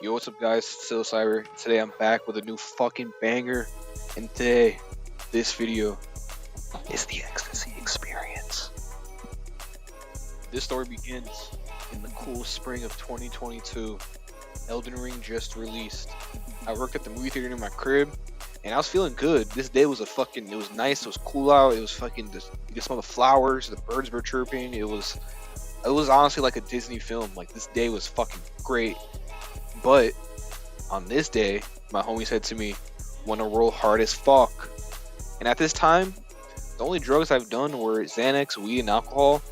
Yo, what's up, guys? Still Cyber. Today I'm back with a new fucking banger, and today, this video is the Ecstasy Experience. This story begins in the cool spring of 2022. Elden Ring just released. I worked at the movie theater near my crib, and I was feeling good. This day was it was nice, it was cool out, it was fucking, you could smell the flowers, the birds were chirping, it was honestly like a Disney film. Like, this day was fucking great. But on this day, my homie said to me, "Wanna roll hard as fuck?" And at this time, the only drugs I've done were Xanax, weed, and alcohol.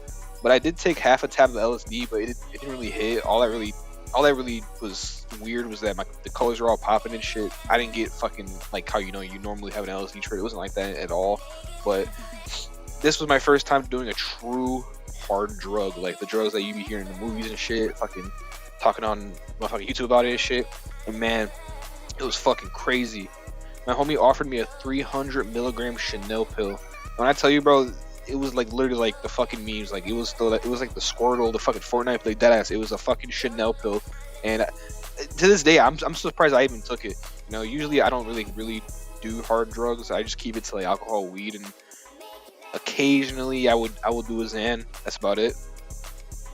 But I did take half a tab of LSD, but it didn't really hit. All that really was weird was that the colors were all popping and shit. I didn't get fucking like how you normally have an LSD trip. It wasn't like that at all. But this was my first time doing a true hard drug, like the drugs that you be hearing in the movies and shit. Fucking talking on motherfucking YouTube about it and shit. And man, it was fucking crazy. My homie offered me a 300 milligram Chanel pill. When I tell you, bro, it was like literally like the fucking memes. Like it was like the Squirtle, the fucking Fortnite play, deadass. It was a fucking Chanel pill. And to this day, I'm surprised I even took it. You know, usually I don't really do hard drugs. I just keep it to like alcohol, weed, and occasionally I would do a Xan. That's about it.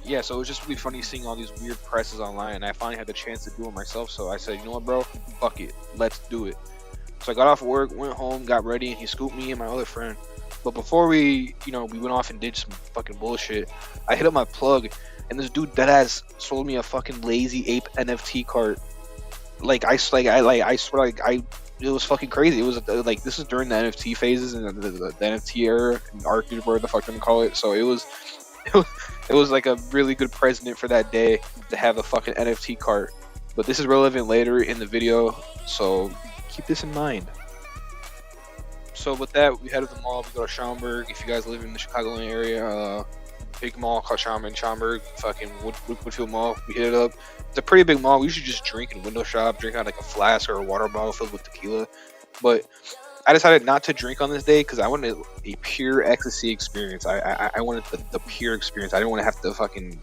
Yeah, so it was just really funny seeing all these weird presses online, and I finally had the chance to do it myself. So I said, you know what, bro, fuck it, let's do it. So I got off work, went home, got ready, and he scooped me and my other friend. But before we went off and did some fucking bullshit, I hit up my plug, and this dude deadass sold me a fucking Lazy Ape NFT cart. It was fucking crazy. It was like, this is during the NFT phases and the NFT era, and ARC, whatever the fuck I'm gonna call it. So it was like a really good present for that day to have a fucking NFT cart. But this is relevant later in the video, so keep this in mind. So with that, we head to the mall. We go to Schaumburg. If you guys live in the Chicagoland area, big mall called Schaumburg, fucking Woodfield Mall. We hit it up. It's a pretty big mall. We usually just drink and window shop, drink out like a flask or a water bottle filled with tequila. But I decided not to drink on this day because I wanted a pure ecstasy experience. I wanted the pure experience. I didn't want to have to fucking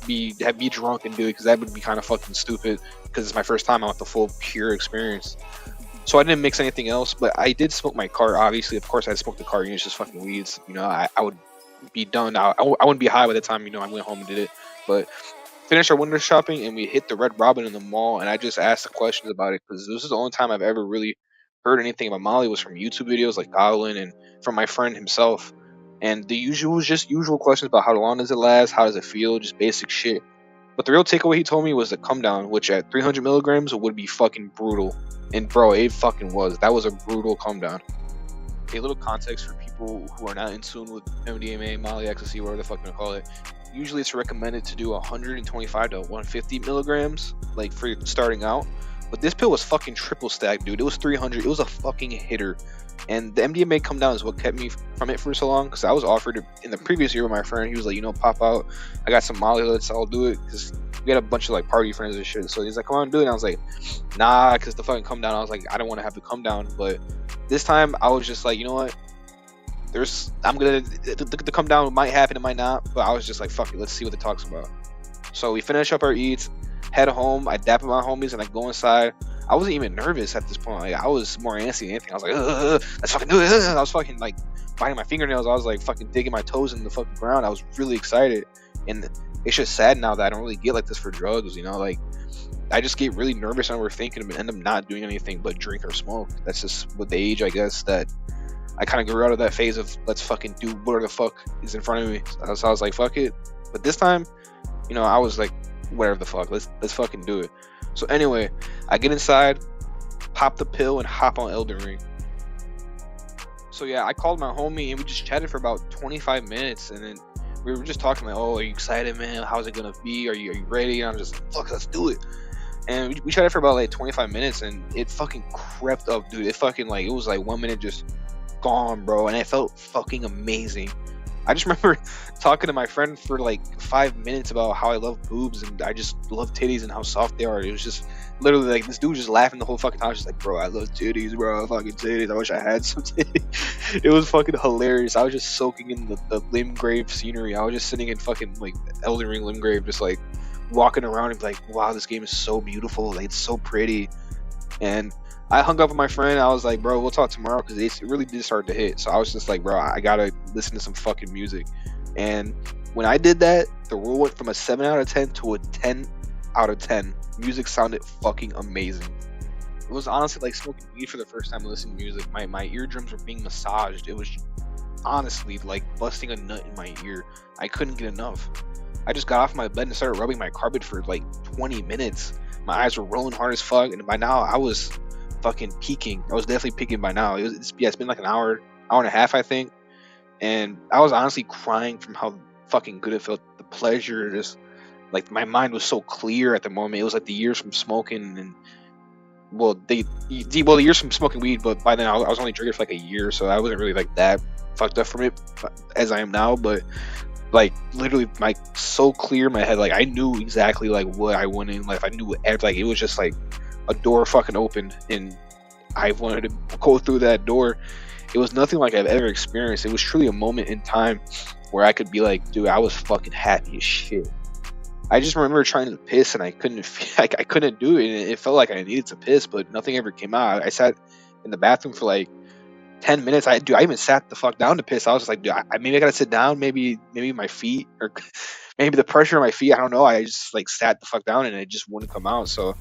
be drunk and do it, because that would be kind of fucking stupid, because it's my first time. I want the full pure experience. So I didn't mix anything else, but I did smoke my cart. Obviously, of course, I smoked the cart. It's just fucking weeds. I would be done. I wouldn't be high by the time I went home and did it. But finished our window shopping, and we hit the Red Robin in the mall, and I just asked the questions about it, because this is the only time I've ever really heard anything about Molly was from YouTube videos like Goblin and from my friend himself. And the usual questions about how long does it last, how does it feel, just basic shit. But the real takeaway he told me was the come down, which at 300 milligrams would be fucking brutal. And bro, it fucking was. That was a brutal come down. A little context for people who are not in tune with MDMA, Molly, Ecstasy, whatever the fuck you call it. Usually it's recommended to do 125 to 150 milligrams, like for starting out. But this pill was fucking triple stacked, dude. It was 300. It was a fucking hitter. And the MDMA come down is what kept me from it for so long, because I was offered it in the previous year with my friend. He was like, pop out. I got some Molly, I'll do it. Because we had a bunch of like party friends and shit. So he's like, come on, do it. And I was like, nah, because the fucking come down. I was like, I don't want to have the come down. But this time I was just like, you know what? The come down might happen, it might not. But I was just like, fuck it, let's see what the talk's about. So we finish up our eats, head home. I dap my homies and I go inside. I wasn't even nervous at this point. Like, I was more antsy than anything. I was like, let's fucking do it. I was fucking like biting my fingernails. I was like fucking digging my toes in the fucking ground. I was really excited. And it's just sad now that I don't really get like this for drugs, like I just get really nervous and overthinking and end up not doing anything but drink or smoke. That's just with the age, I guess, that I kind of grew out of that phase of let's fucking do whatever the fuck is in front of me. So I was like, fuck it. But this time, I was like, whatever the fuck, let's fucking do it. So anyway, I get inside, pop the pill, and hop on Elden Ring. So yeah, I called my homie and we just chatted for about 25 minutes, and then we were just talking like, oh, are you excited, man? How's it gonna be? Are you ready? And I'm just like, fuck, let's do it. And we chatted for about like 25 minutes, and it fucking crept up, dude. It fucking it was like 1 minute just gone, bro, and it felt fucking amazing. I just remember talking to my friend for like 5 minutes about how I love boobs and I just love titties and how soft they are. It was just literally like this dude just laughing the whole fucking time. I was just like, bro, I love titties, bro. Fucking titties. I wish I had some titties. It was fucking hilarious. I was just soaking in the Limgrave scenery. I was just sitting in fucking like Elden Ring Limgrave, just like walking around and be like, wow, this game is so beautiful, like it's so pretty. And I hung up with my friend. I was like, bro, we'll talk tomorrow, because it really did start to hit. So I was just like, bro, I gotta listen to some fucking music. And when I did that, the rule went from a 7 out of 10 to a 10 out of 10. Music sounded fucking amazing. It was honestly like smoking weed for the first time listening to music. My eardrums were being massaged. It was honestly like busting a nut in my ear. I couldn't get enough. I just got off my bed and started rubbing my carpet for like 20 minutes. My eyes were rolling hard as fuck, and by now I was fucking peaking. I was definitely peaking by now. It's been like an hour and a half, I think, and I was honestly crying from how fucking good it felt. The pleasure, just like my mind was so clear at the moment. It was like the years from smoking, and the years from smoking weed, but by then I was only drinking for like a year, so I wasn't really like that fucked up from it as I am now. But like literally, like so clear in my head, like I knew exactly like what I wanted in life. I knew like it was just like a door fucking opened, and I wanted to go through that door. It was nothing like I've ever experienced. It was truly a moment in time where I could be like, dude, I was fucking happy as shit. I just remember trying to piss, and I couldn't I couldn't do it, and it felt like I needed to piss, but nothing ever came out. I sat in the bathroom for like 10 minutes. I even sat the fuck down to piss. I was just like, dude, maybe I gotta sit down. Maybe my feet, or maybe the pressure on my feet. I don't know. I just like sat the fuck down, and it just wouldn't come out. So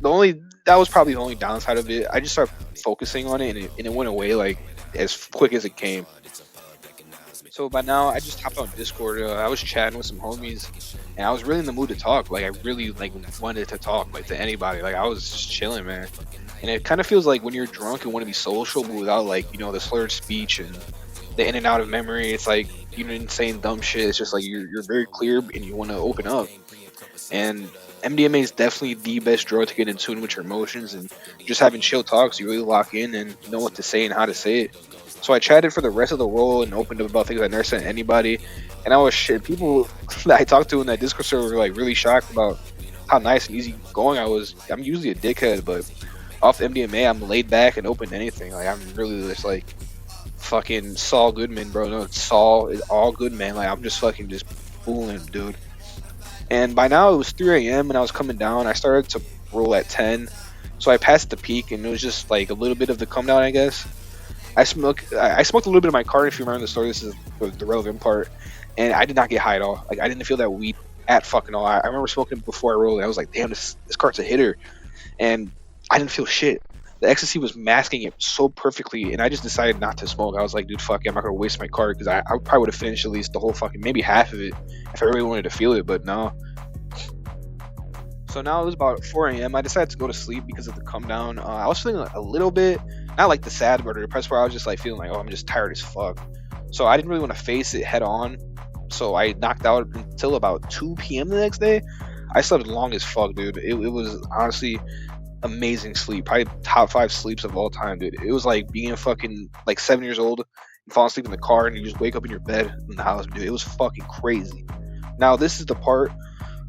that was probably the only downside of it. I just started focusing on it, and it went away like as quick as it came. So by now, I just hopped on Discord. I was chatting with some homies, and I was really in the mood to talk. Like I really like wanted to talk like to anybody. Like I was just chilling, man. And it kind of feels like when you're drunk and want to be social, but without like the slurred speech and the in and out of memory. It's like saying dumb shit. It's just like you're very clear and you want to open up. And MDMA is definitely the best drug to get in tune with your emotions, and just having chill talks, you really lock in and know what to say and how to say it. So I chatted for the rest of the role and opened up about things I never said to anybody. And I was shit. People that I talked to in that Discord server were like really shocked about how nice and easy going I was. I'm usually a dickhead, but off MDMA, I'm laid back and open to anything. Like I'm really just like fucking Saul Goodman, bro. No, Saul is all good, man. Like I'm just fucking just fooling, dude. And by now it was 3 a.m. and I was coming down. I started to roll at 10, so I passed the peak, and it was just like a little bit of the come down, I guess. I smoked a little bit of my card. If you remember the story, this is the relevant part. And I did not get high at all. Like I didn't feel that weed at fucking all. I remember smoking before I rolled. I was like, damn, this card's a hitter, and I didn't feel shit. The ecstasy was masking it so perfectly, and I just decided not to smoke. I was like, dude, fuck it, I'm not gonna waste my card, because I probably would have finished at least the whole fucking, maybe half of it, if I really wanted to feel it, but no. So now it was about 4 a.m. I decided to go to sleep because of the come down. I was feeling a little bit, not like the sad or the depressed part. I was just like feeling like, oh, I'm just tired as fuck. So I didn't really want to face it head on. So I knocked out until about 2 p.m. the next day. I slept long as fuck, dude. It was honestly amazing sleep. Probably top 5 sleeps of all time, dude. It was like being fucking like 7 years old and falling asleep in the car, and you just wake up in your bed in the house, dude. It was fucking crazy. Now this is the part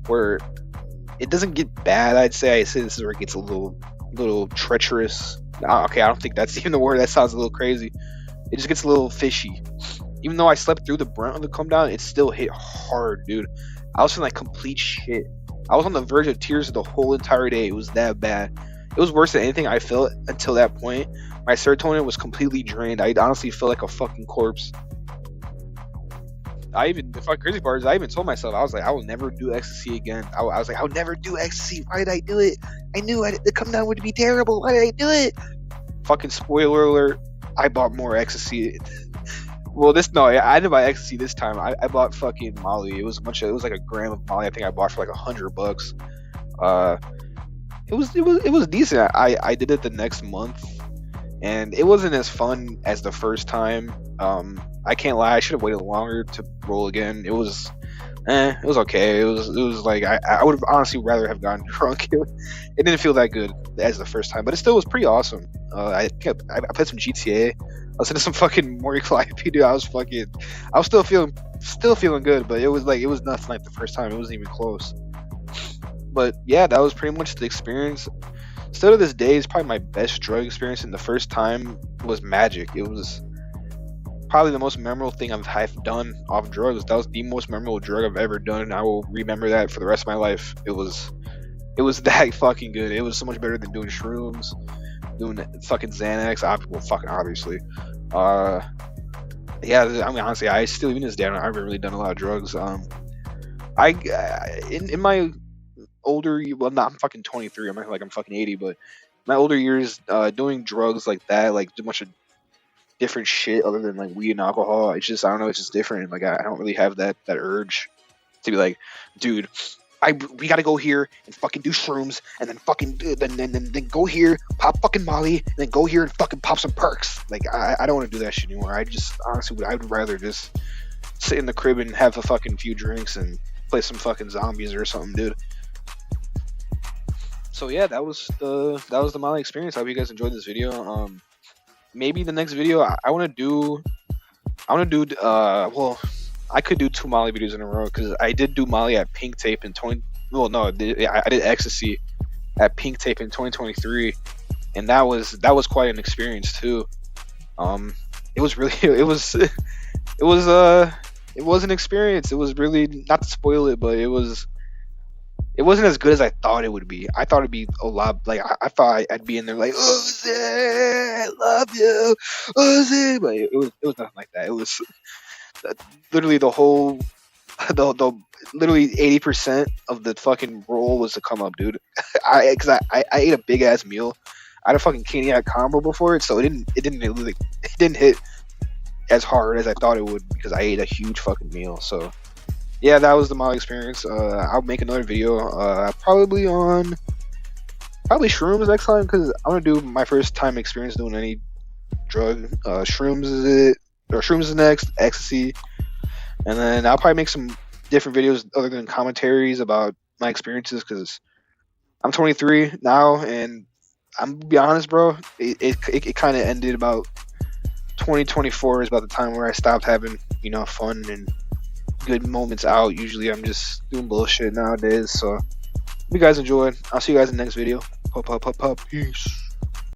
where it doesn't get bad. I say this is where it gets a little treacherous. Okay, I don't think that's even the word. That sounds a little crazy. It just gets a little fishy. Even though I slept through the brunt of the come down, it still hit hard, dude. I was feeling like complete shit. I was on the verge of tears the whole entire day. It was that bad. It was worse than anything I felt until that point. My serotonin was completely drained. I honestly felt like a fucking corpse. The fucking crazy part is I even told myself, I was like, I will never do ecstasy again. I was like, I'll never do ecstasy. Why did I do it? I knew the come down would be terrible. Why did I do it? Fucking spoiler alert, I bought more ecstasy. Well, I didn't buy ecstasy this time. I bought fucking Molly. It was like a gram of Molly. I think I bought for like $100. It was decent. I did it the next month, and it wasn't as fun as the first time. I can't lie. I should have waited longer to roll again. It was okay. It was like I would have honestly rather have gotten drunk. It didn't feel that good as the first time, but it still was pretty awesome. I played some GTA. I listened to some fucking more IP, dude. I was still feeling good, but it was nothing like the first time. It wasn't even close. But yeah, that was pretty much the experience. Still to this day, it's probably my best drug experience. And the first time was magic. It was probably the most memorable thing I've done off drugs. That was the most memorable drug I've ever done, and I will remember that for the rest of my life. It was that fucking good. It was so much better than doing shrooms, doing fucking Xanax. Well, fucking obviously. Uh, yeah. I mean, honestly, I still even to this day I haven't really done a lot of drugs. In my well, not I'm fucking 23. I'm not like I'm fucking 80, but my older years, doing drugs like that, like a bunch of different shit other than like weed and alcohol. It's just I don't know. It's just different. Like I don't really have that urge to be like, dude, we gotta go here and fucking do shrooms and then fucking then go here, pop fucking Molly, and then go here and fucking pop some perks. Like I don't want to do that shit anymore. I just honestly I would rather just sit in the crib and have a fucking few drinks and play some fucking zombies or something, dude. So yeah, that was the Molly experience. I hope you guys enjoyed this video. Maybe the next video I want to do well, I could do 2 Molly videos in a row because I did do Molly at Pink Tape in 20. Well, no, I did Ecstasy at Pink Tape in 2023, and that was quite an experience too. It was really it was an experience. It was really, not to spoil it, but it wasn't as good as I thought it would be. I thought it'd be a lot like I thought I'd be in there like, oh, I love you, oh, but it was nothing like that. It was literally the whole the literally 80% of the fucking roll was to come up, dude. I ate a big ass meal. I had a fucking Kenyan combo before it, so it didn't hit as hard as I thought it would because I ate a huge fucking meal. So yeah, that was the Molly experience. I'll make another video, probably shrooms next time because I'm gonna do my first time experience doing any drug. Shrooms is it, or shrooms is next, ecstasy, and then I'll probably make some different videos other than commentaries about my experiences because I'm 23 now, and I'm gonna be honest, bro. It kind of ended about 2024 is about the time where I stopped having fun and good moments out. Usually I'm just doing bullshit nowadays. So if you guys enjoyed, I'll see you guys in the next video. Peace.